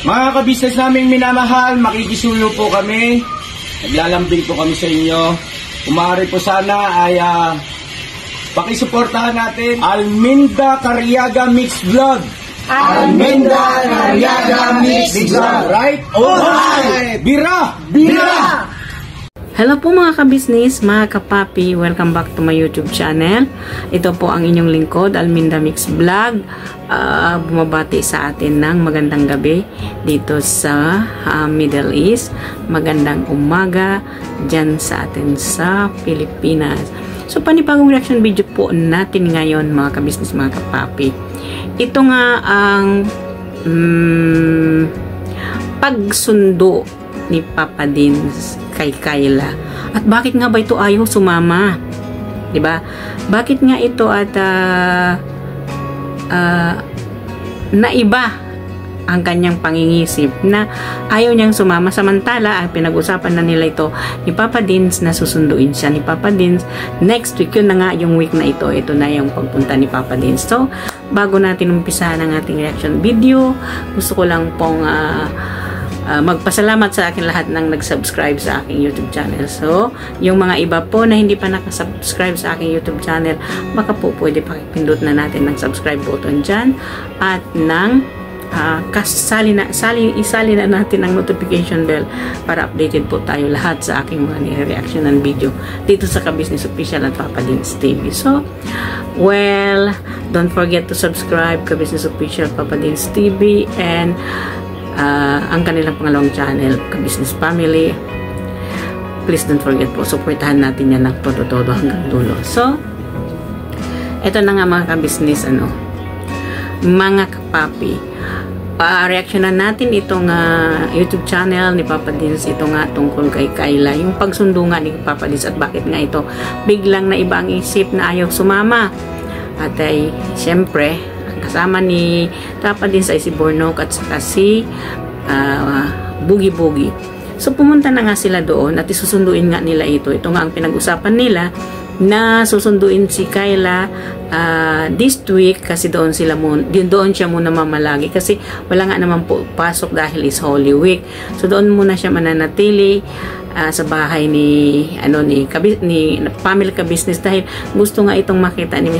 Mga kabisnes naming minamahal, makikisuyo po kami. Naglalambing po kami sa inyo. Kung maaari po sana ay pakisuportahan natin Alminda Cariaga Mix Vlog. Alminda Cariaga Mix Vlog. Right? Alright! Bira! Bira! Hello po mga kabisnes, mga kapapi, welcome back to my YouTube channel. Ito po ang inyong lingkod, Alminda Mix Vlog. Bumabati sa atin ng magandang gabi dito sa Middle East. Magandang umaga dyan sa atin sa Pilipinas. So panibagong reaction video po natin ngayon mga kabisnes, mga kapapi. Ito nga ang pagsundo ni Papa Dins kay Kayla. At bakit nga ba ito ayaw sumama? 'Di ba? Bakit nga ito at naiba ang kanyang pangingisip na ayaw niyang sumama, samantala ang pinag-usapan na nila ito ni Papa Dins na susunduin siya ni Papa Dins next week. Yun na nga yung week na ito na yung pagpunta ni Papa Dins. So bago natin umpisahan ang ating reaction video, gusto ko lang pong magpasalamat sa akin lahat ng nag-subscribe sa aking YouTube channel. So, yung mga iba po na hindi pa nakasubscribe sa aking YouTube channel, baka po pwede pakipindot na natin ng subscribe button dyan at ng isali na natin ang notification bell para updated po tayo lahat sa aking mga reaction ng video dito sa Kabisnes Official at Papa Dins TV. So, well, don't forget to subscribe Kabisnes Official, Papa Dins TV, and ang kanilang pangalawang channel, Kabisnes Family. Please don't forget po, supportahan natin yan ng todo-todo hanggang dulo. So, ito na nga mga kabisnes, mga kapapi. Reactionan natin itong YouTube channel ni Papa Dins, ito nga tungkol kay Kayla, yung pagsundo nga ni Papa Dins at bakit nga ito biglang na iba ang isip na ayaw sumama. At ay, syempre, kasama ni Papa Dins ay si Bornok at saka si Boogie Boogie. So pumunta na nga sila doon at isusunduin nga nila ito. Ito nga ang pinag-usapan nila na susunduin si Kayla this week kasi doon siya muna mamalagi kasi wala nga naman po pasok dahil is Holy Week. So doon muna siya mananatili sa bahay ni Family Kabisnes dahil gusto nga itong makita ni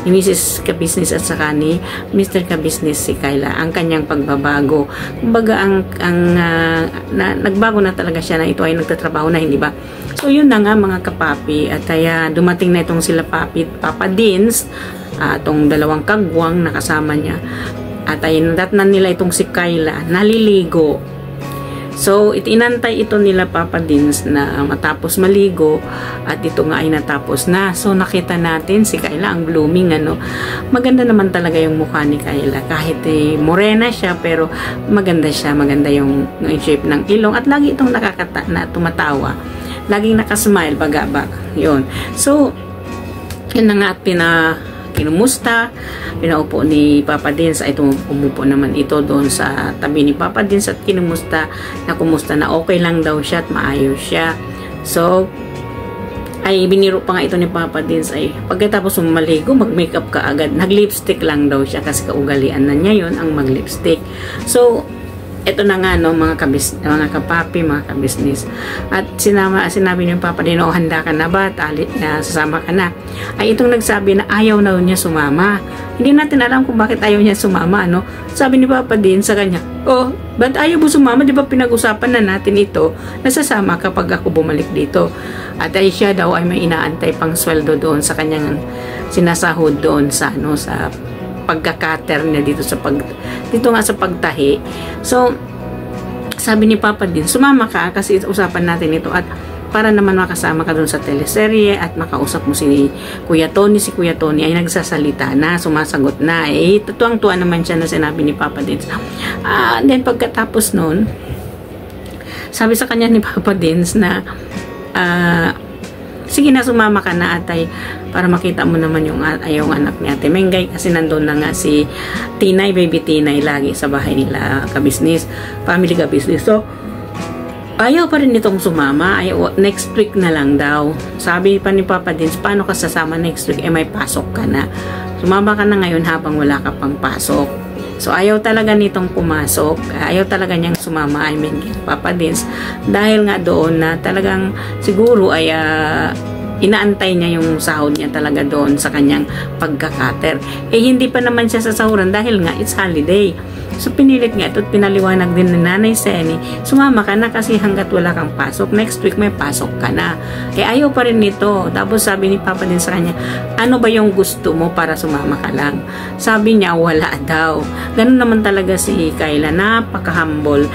Mrs. Kabisnes at saka ni Mr. Kabisnes si Kayla ang kanyang pagbabago. Kumbaga nagbago na talaga siya na ito ay nagtatrabaho na, hindi ba? So yun na nga mga kapapi, at kaya dumating na itong sila Papa Dins, itong dalawang kagwang na kasama niya, at ay nadatnan nila itong si Kayla naliligo. So, inantay ito nila Papa Dins na matapos maligo at ito nga ay natapos na. So, nakita natin si Kayla ang blooming, Maganda naman talaga yung mukha ni Kayla. Kahit morena siya, pero maganda siya. Maganda yung shape ng ilong at lagi itong tumatawa. Laging nakasmile, bagabag. Yun. So, yun na nga at kinumusta, pinaupo ni Papa Dins ay umupo naman ito doon sa tabi ni Papa Dins at kinumusta na kumusta na okay lang daw siya at maayos siya. So, ay biniro pa nga ito ni Papa Dins ay pagkatapos maligo, mag-makeup ka agad. Nag-lipstick lang daw siya kasi kaugalian na niya yun ang mag-lipstick. So, ito na nga mga kapapi, mga kabisnes. At sinabi niyo Papa Dins, handa ka na ba? Sasama ka na. Ay itong nagsabi na ayaw na niya sumama. Hindi natin alam kung bakit ayaw niya sumama, Sabi ni Papa Dins sa kanya, ba't ayaw mo sumama? Di ba pinag-usapan na natin ito? Nasasama kapag ako bumalik dito. At ay siya daw ay may inaantay pang sweldo doon sa kanyang sinasahod doon sa pagkakater niya dito nga sa pagtahi. So, sabi ni Papa Dins, sumama ka kasi usapan natin ito at para naman makasama ka dun sa teleserye at makausap mo si Kuya Tony. Si Kuya Tony ay nagsasalita na, sumasagot na. Tuwang-tuwa naman siya na sinabi ni Papa Dins. Then pagkatapos nun, sabi sa kanya ni Papa Dins na sige na, sumama ka na atay para makita mo naman yung anak ni Ate Mengay kasi nandun na nga si Tinay, baby Tinay lagi sa bahay nila Kabisnes, Family Kabisnes. So, ayaw pa rin itong sumama. Next week na lang daw. Sabi pa ni Papa Dins, paano ka sasama next week? May pasok ka na. Sumama ka na ngayon habang wala ka pang pasok. So, ayaw talaga nitong pumasok. Ayaw talaga niyang sumama, I mean, Papa Dins. Dahil nga doon na talagang siguro ay inaantay niya yung sahod niya talaga doon sa kanyang pagkakater. Eh, hindi pa naman siya sasahuran dahil nga it's holiday. So, pinilit nga ito at pinaliwanag din ni Nanay Seni, sumama ka na kasi hanggat wala kang pasok. Next week may pasok ka na. Eh, ayaw pa rin nito. Tapos sabi ni Papa din sa kanya, ano ba yung gusto mo para sumama ka lang? Sabi niya, wala daw. Ganun naman talaga si Kayla. Napaka-humble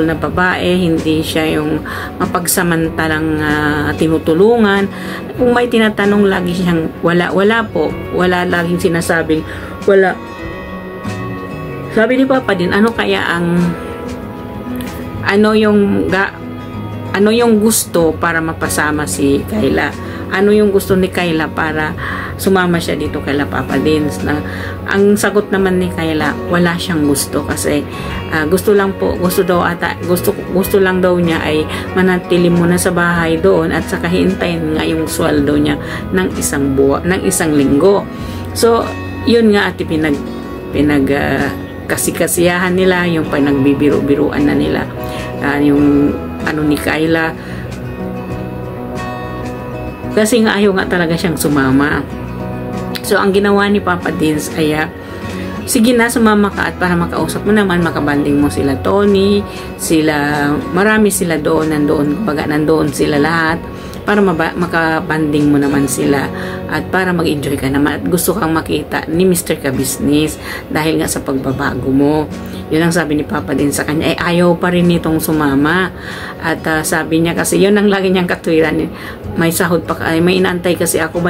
na babae. Hindi siya yung mapagsamantalang tinutulungan. Kung may tinatanong, lagi siyang wala po. Wala, laging sinasabing wala. Sabi ni Papa din, ano yung gusto para mapasama si Kayla? Ano yung gusto ni Kayla para sumama siya dito kay Papa Dins? Ang sagot naman ni Kayla, wala siyang gusto kasi gusto lang daw niya ay manatili muna sa bahay doon at saka hintayin nga yung sweldo niya ng isang linggo. So, yun nga at kasi-kasiyahan nila, yung panagbibiro-biruan na nila, yung ano ni Kayla, kasi nga ayaw nga talaga siyang sumama. So ang ginawa ni Papa Dins ay sige na, sumama ka at para makausap mo naman, makabanding mo sila Tony, marami sila doon, nandoon sila lahat para makabanding mo naman sila at para mag-enjoy ka naman at gusto kang makita ni Mr. Ka-Business dahil nga sa pagbabago mo. Yun ang sabi ni Papa din sa kanya, ayaw pa rin nitong sumama at sabi niya kasi yun ang lagi niyang katwiran, may sahod pa, may inaantay kasi ako,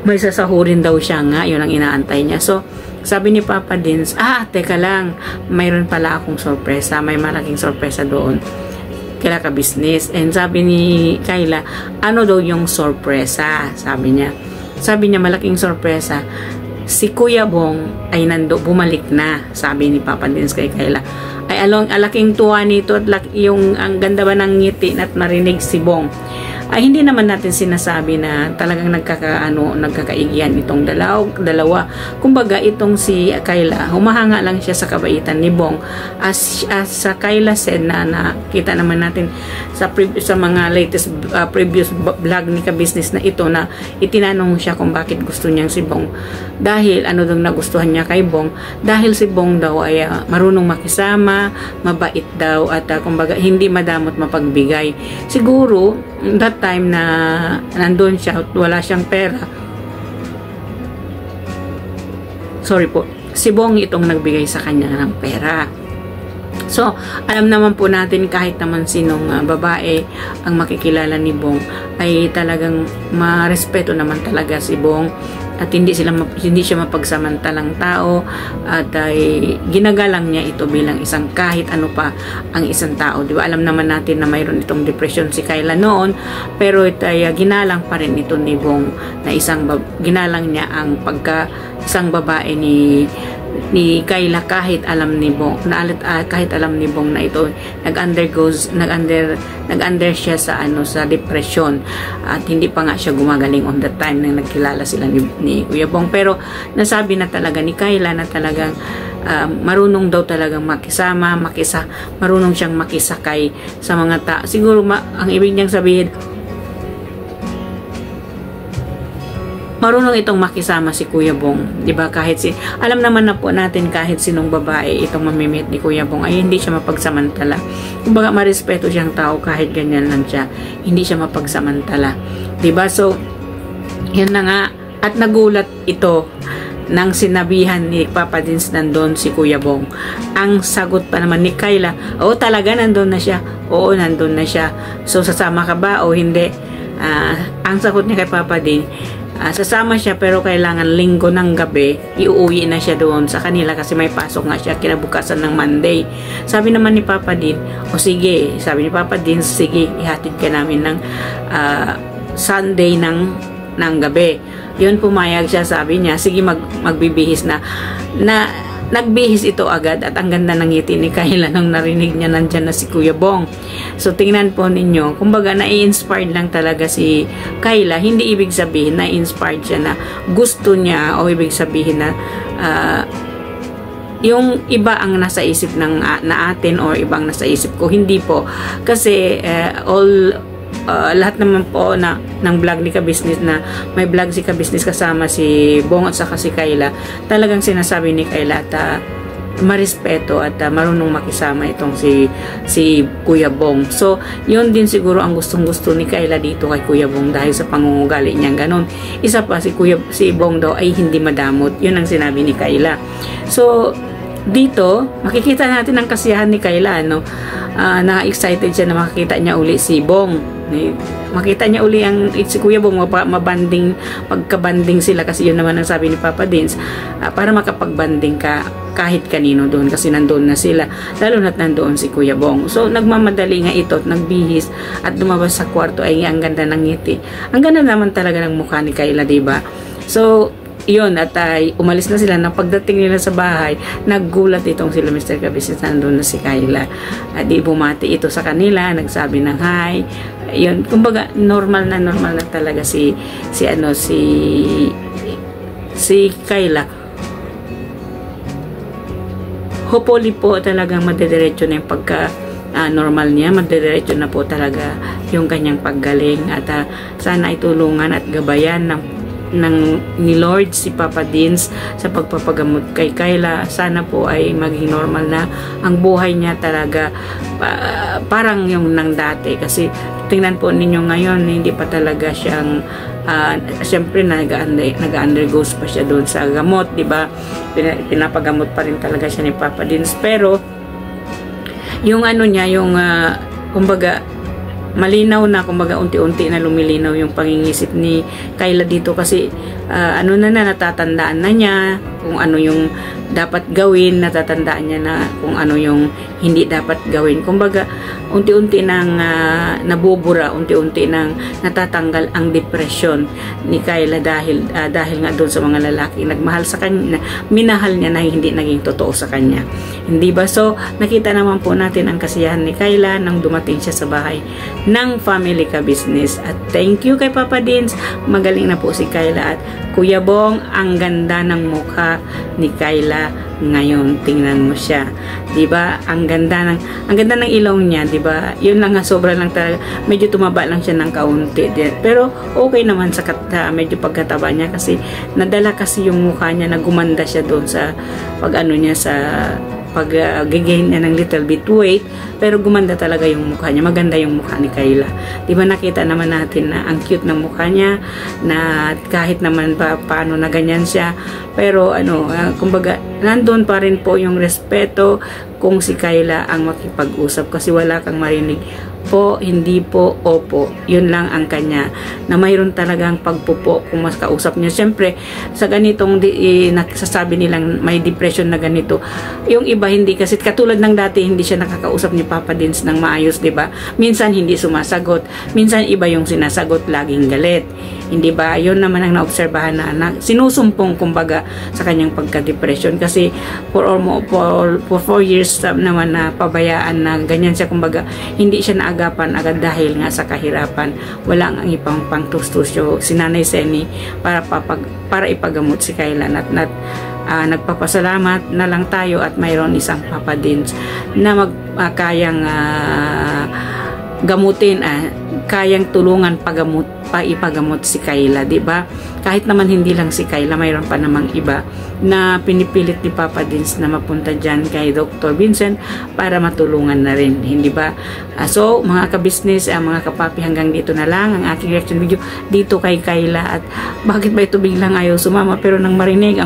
may sasahurin daw siya nga, yun ang inaantay niya. So sabi ni Papa Dins, teka lang, mayroon pala akong sorpresa, may malaking sorpresa doon kaya Ka-Business. And sabi ni Kayla, ano daw yung sorpresa? Sabi niya, malaking sorpresa. Si Kuya Bong ay bumalik na, sabi ni Papa Dins kay Kayla. Ay alaking tuwa nito at ang ganda ba ng ngiti at marinig si Bong. Ay hindi naman natin sinasabi na talagang nagkakaigyan itong dalawa. Kumbaga itong si Kayla, humahanga lang siya sa kabaitan ni Bong. As sa Kayla said na nakita naman natin sa mga latest previous vlog ni Ka-Business na ito na itinanong siya kung bakit gusto niyang si Bong. Dahil ano daw nagustuhan niya kay Bong? Dahil si Bong daw ay marunong makisama, mabait daw at kumbaga hindi madamot mapagbigay. Siguro that time na nandun siya, wala siyang pera. Sorry po. Si Bong itong nagbigay sa kanya ng pera. So, alam naman po natin kahit naman sinong babae ang makikilala ni Bong ay talagang marespeto naman talaga si Bong at hindi siya mapagsamantalang tao at ginagalang niya ito bilang isang kahit ano pa ang isang tao. Di ba? Alam naman natin na mayroon itong depression si Kayla noon, pero ginalang pa rin ito ni Bong na ginalang niya ang isang babae ni Kayla kahit alam ni Bong na ito nag-under siya sa depression at hindi pa nga siya gumagaling on that time nang nagkilala sila ni Kuya Bong. Pero nasabi na talaga ni Kayla na talagang marunong daw talagang makisama, marunong siyang makisakay sa mga tao. Siguro ang ibig niyang sabihin, marunong itong makisama si Kuya Bong, 'di ba? Alam naman na po natin kahit sinong babae itong mamimit ni Kuya Bong ay hindi siya mapagsamantala. Kumbaga marespeto siyang tao kahit ganyan lang siya. Hindi siya mapagsamantala. 'Di ba? So, 'yun na nga at nagulat ito nang sinabihan ni Papa Dins nandun si Kuya Bong. Ang sagot pa naman ni Kayla, talaga nandun na siya. Oo, nandun na siya. So, sasama ka ba o hindi? Ang sagot niya kay Papa Din, sasama siya pero kailangan linggo ng gabi iuwi na siya doon sa kanila kasi may pasok nga siya kinabukasan ng Monday. Sabi naman ni Papa Din, sige, sabi ni Papa Din, sige, ihatid ka namin ng Sunday ng gabi. Yun, pumayag siya, sabi niya, sige, magbibihis na nagbihis ito agad at ang ganda ng ngiti ni Kayla nung narinig niya nandyan na si Kuya Bong. So tingnan po ninyo, kumbaga na-inspired lang talaga si Kayla. Hindi ibig sabihin na-inspired siya na gusto niya o ibig sabihin na yung iba ang nasa isip ng na atin or ibang nasa isip ko. Hindi po. Kasi lahat naman po ng vlog ni Ka-Business na may vlog si Ka-Business kasama si Bong at saka si Kayla, talagang sinasabi ni Kayla at marespeto at marunong makisama itong si Kuya Bong. So yun din siguro ang gustong-gusto ni Kayla dito kay Kuya Bong dahil sa pangungugali niyang ganon. Isa pa si Bong daw ay hindi madamot. Yun ang sinabi ni Kayla. So dito makikita natin ang kasiyahan ni Kayla, no? Na-excited siya na makikita niya uli si Bong. Makita niya uli si Kuya Bong, mabanding, pagkabanding sila kasi yun naman ang sabi ni Papa Dins, para makapagbanding ka kahit kanino doon kasi nandoon na sila, lalo na't nandoon si Kuya Bong. So nagmamadali nga ito at nagbihis at lumabas sa kwarto ay ang ganda ng ngiti. Ang ganda naman talaga ng mukha ni Kayla, diba? So yun, at umalis na sila. Nang pagdating nila sa bahay, naggulat itong sila Mr. Ka-Business, nandun na si Kayla. Di bumati ito sa kanila, nagsabi ng hi. Yun, kumbaga normal na talaga si Kayla. Hopefully po talagang madediretso na yung pagka normal niya, madediretso na po talaga yung kanyang paggaling at sana ay tulungan at gabayan ni Lord si Papa Dins sa pagpapagamot kay Kayla. Sana po ay maging normal na ang buhay niya talaga, parang yung nang dati, kasi tingnan po ninyo ngayon hindi pa talaga siyang siyempre nag-undergoes pa siya doon sa gamot, diba? Pinapagamot pa rin talaga siya ni Papa Dins, pero yung niya, yung kumbaga malinaw na, kumbaga unti-unti na lumilinaw yung pangingisip ni Kayla dito kasi natatandaan na niya kung ano yung dapat gawin, natatandaan niya na kung ano yung hindi dapat gawin. Kumbaga unti-unti nang nabubura, unti-unti nang natatanggal ang depression ni Kayla dahil nga doon sa mga lalaki nagmahal sa kanya, minahal niya na hindi naging totoo sa kanya. Hindi ba? So nakita naman po natin ang kasiyahan ni Kayla nang dumating siya sa bahay ng Family Ka-Business. At thank you kay Papa Dins, magaling na po si Kayla. At Kuya Bong, ang ganda ng mukha ni Kayla ngayon. Tingnan mo siya, 'di ba? Ang ganda ng ilong niya, 'di ba? Yun lang nga, sobra lang talaga. Medyo tumaba lang siya ng kaunti. Pero okay naman sa medyo pagkataba niya kasi nadala kasi yung mukha niya, nagumanda siya doon sa pag-gain niya ng little bit weight, pero gumanda talaga yung mukha niya. Maganda yung mukha ni Kayla. Di ba nakita naman natin na ang cute ng mukha niya, na kahit naman paano na ganyan siya, pero kumbaga nandun pa rin po yung respeto kung si Kayla ang makipag-usap, kasi wala kang marinig po, hindi po, opo. Yun lang ang kanya, na mayroon talagang pagpupo kung mas kausap niya. Siyempre, sa ganitong nagsasabi nilang may depression na ganito, yung iba hindi, kasi katulad ng dati, hindi siya nakakausap ni Papa Dins ng maayos, diba? Minsan hindi sumasagot, minsan iba yung sinasagot, laging galit. Hindi ba? Yun naman ang naobserbahan na sinusumpong kumbaga sa kanyang pagka-depression, kasi for 4 years naman na pabayaan na ganyan siya, kumbaga hindi siya naagapan agad dahil nga sa kahirapan. Wala ang ibang pangtustusyo si Nanay Seni para ipagamot si Kayla. Nagpapasalamat na lang tayo at mayroon isang Papa Dins na kayang gamutin, kayang tulungan ipagamot si Kayla, di ba? Kahit naman hindi lang si Kayla, mayroon pa namang iba na pinipilit ni Papa Dins na mapunta dyan kay Dr. Vincent para matulungan na rin, hindi ba? So mga ka-business, mga kapapi, hanggang dito na lang ang aking reaction video dito kay Kayla. At bakit ba ito biglang ayaw sumama? Pero nang marinig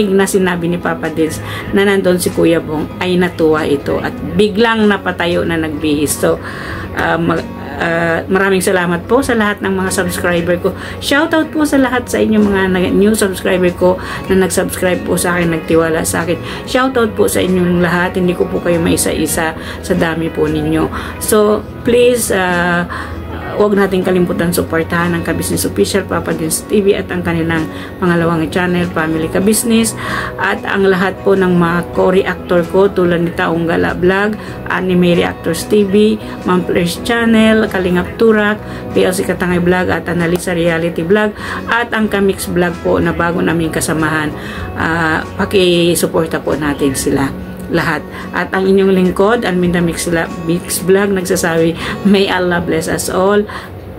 na sinabi ni Papa Dins na nandun si Kuya Bong, ay natuwa ito at biglang napatayo na nagbihis. So maraming salamat po sa lahat ng mga subscriber ko. Shoutout po sa lahat sa inyong mga new subscriber ko na nag-subscribe po sa akin, nagtiwala sa akin. Shoutout po sa inyong lahat. Hindi ko po kayo maisa-isa sa dami po ninyo. So please, huwag natin kalimutan suportahan ang Ka-Business Official, Papa Dins TV at ang kanilang pangalawang channel, Family Ka-Business, at ang lahat po ng mga co-reactor ko tulad ni Taong Gala Vlog, Anime Reactors TV, Ma'am Flash Channel, Kalingap Turak, PLC Katangay Vlog at Analisa Reality Vlog at ang Kamix Vlog po na bago namin kasamahan. Paki-suporta po natin sila lahat. At ang inyong lingkod, Alminda Mix Vlog, nagsasabi, may Allah bless us all.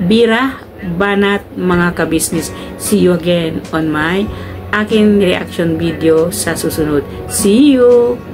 Bira, banat, mga ka-business. See you again on my aking reaction video sa susunod. See you!